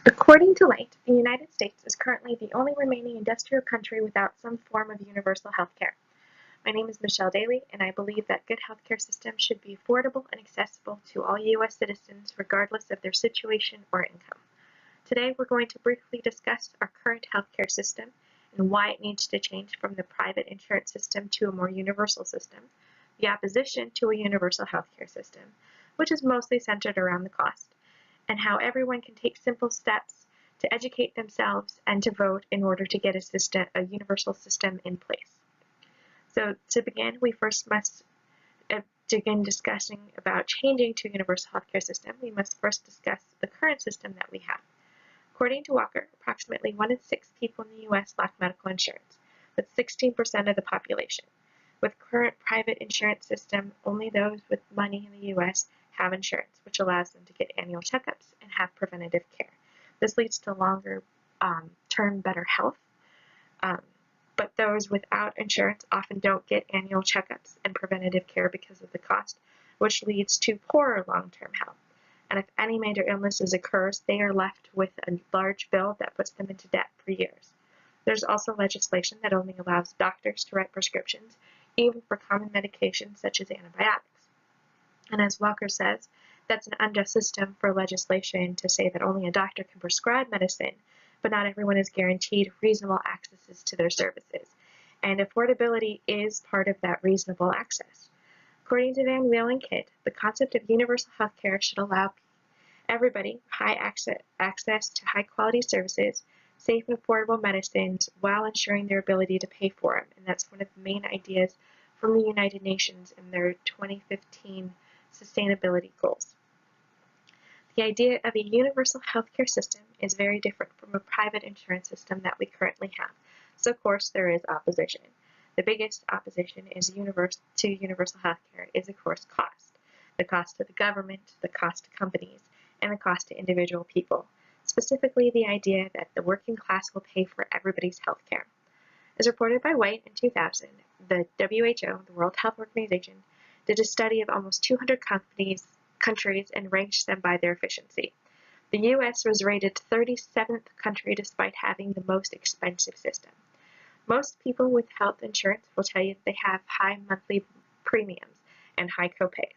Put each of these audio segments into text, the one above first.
According to Light, the United States is currently the only remaining industrial country without some form of universal health care. My name is Michelle Daly, and I believe that good healthcare systems should be affordable and accessible to all U.S. citizens regardless of their situation or income. Today, we're going to briefly discuss our current healthcare system and why it needs to change from the private insurance system to a more universal system, the opposition to a universal healthcare system, which is mostly centered around the cost, and how everyone can take simple steps to educate themselves and to vote in order to get a universal system in place. So to begin, we first must begin discussing about changing to a universal healthcare system. We must first discuss the current system that we have. According to Walker, approximately 1 in 6 people in the U.S. lack medical insurance, with 16% of the population. With current private insurance system, only those with money in the U.S. have insurance, which allows them to get annual checkups and have preventative care. This leads to longer term better health, but those without insurance often don't get annual checkups and preventative care because of the cost, which leads to poorer long-term health. And if any major illnesses occurs, they are left with a large bill that puts them into debt for years. There's also legislation that only allows doctors to write prescriptions, even for common medications such as antibiotics. And as Walker says, that's an unjust system for legislation to say that only a doctor can prescribe medicine, but not everyone is guaranteed reasonable access to their services. And affordability is part of that reasonable access. According to Van Weel and Kidd, the concept of universal health care should allow everybody high access to high-quality services, safe and affordable medicines, while ensuring their ability to pay for them. And that's one of the main ideas from the United Nations in their 2015 sustainability goals. The idea of a universal healthcare system is very different from a private insurance system that we currently have. So, of course, there is opposition. The biggest opposition to universal healthcare is, of course, cost. The cost to the government, the cost to companies, and the cost to individual people. Specifically, the idea that the working class will pay for everybody's healthcare. As reported by White in 2000, the WHO, the World Health Organization, did a study of almost 200 countries and ranked them by their efficiency. The U.S. was rated 37th country despite having the most expensive system. Most people with health insurance will tell you that they have high monthly premiums and high copays.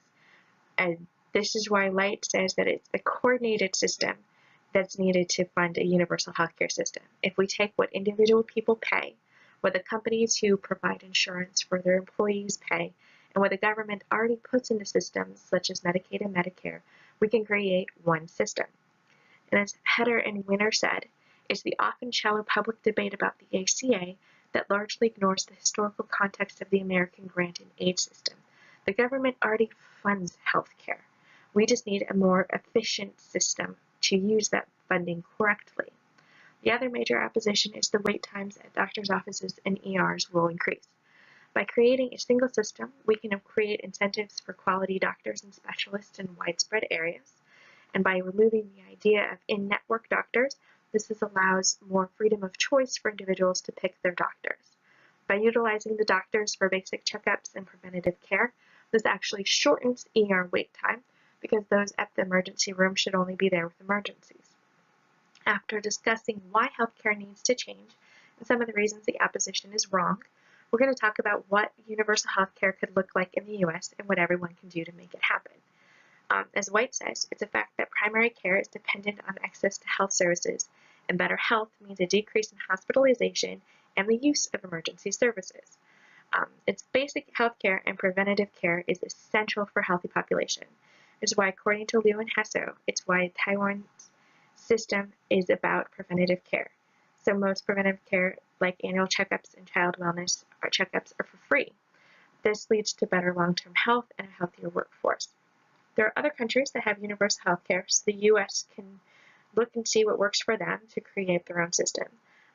And this is why Light says that it's a coordinated system that's needed to fund a universal healthcare system. If we take what individual people pay, what the companies who provide insurance for their employees pay, and what the government already puts into systems such as Medicaid and Medicare, we can create one system. And as Heder and Winner said, it's the often shallow public debate about the ACA that largely ignores the historical context of the American grant and aid system. The government already funds health care. We just need a more efficient system to use that funding correctly. The other major opposition is the wait times at doctors' offices and ERs will increase. By creating a single system, we can create incentives for quality doctors and specialists in widespread areas. And by removing the idea of in-network doctors, this allows more freedom of choice for individuals to pick their doctors. By utilizing the doctors for basic checkups and preventative care, this actually shortens ER wait time because those at the emergency room should only be there with emergencies. After discussing why healthcare needs to change and some of the reasons the opposition is wrong, we're going to talk about what universal healthcare could look like in the U.S. and what everyone can do to make it happen. As White says, it's a fact that primary care is dependent on access to health services, and better health means a decrease in hospitalization and the use of emergency services. It's basic health care and preventative care is essential for a healthy population. This is why, according to Liu and Hasso, it's why Taiwan's system is about preventative care. So most preventive care, like annual checkups and child wellness checkups, are for free. This leads to better long-term health and a healthier workforce. There are other countries that have universal health care, so the U.S. can look and see what works for them to create their own system.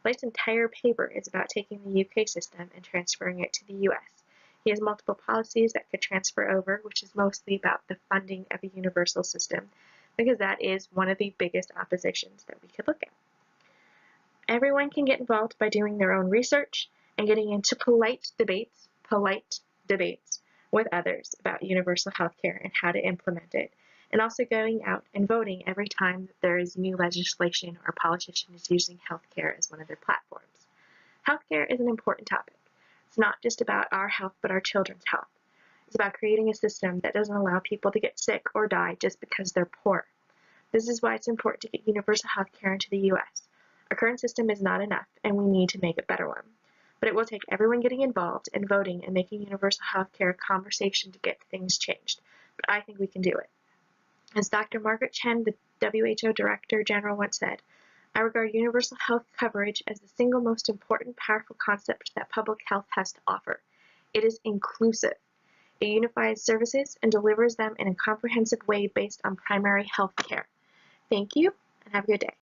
Light's entire paper is about taking the UK system and transferring it to the U.S. He has multiple policies that could transfer over, which is mostly about the funding of a universal system, because that is one of the biggest oppositions that we could look at. Everyone can get involved by doing their own research and getting into polite debates with others about universal health care and how to implement it. and also going out and voting every time that there is new legislation or a politician is using healthcare as one of their platforms. Healthcare is an important topic. It's not just about our health, but our children's health. It's about creating a system that doesn't allow people to get sick or die just because they're poor. This is why it's important to get universal health care into the U.S. Our current system is not enough, and we need to make a better one. But it will take everyone getting involved and voting and making universal health care a conversation to get things changed. But I think we can do it. As Dr. Margaret Chan, the WHO Director General, once said, I regard universal health coverage as the single most important, powerful concept that public health has to offer. It is inclusive. It unifies services and delivers them in a comprehensive way based on primary health care. Thank you, and have a good day.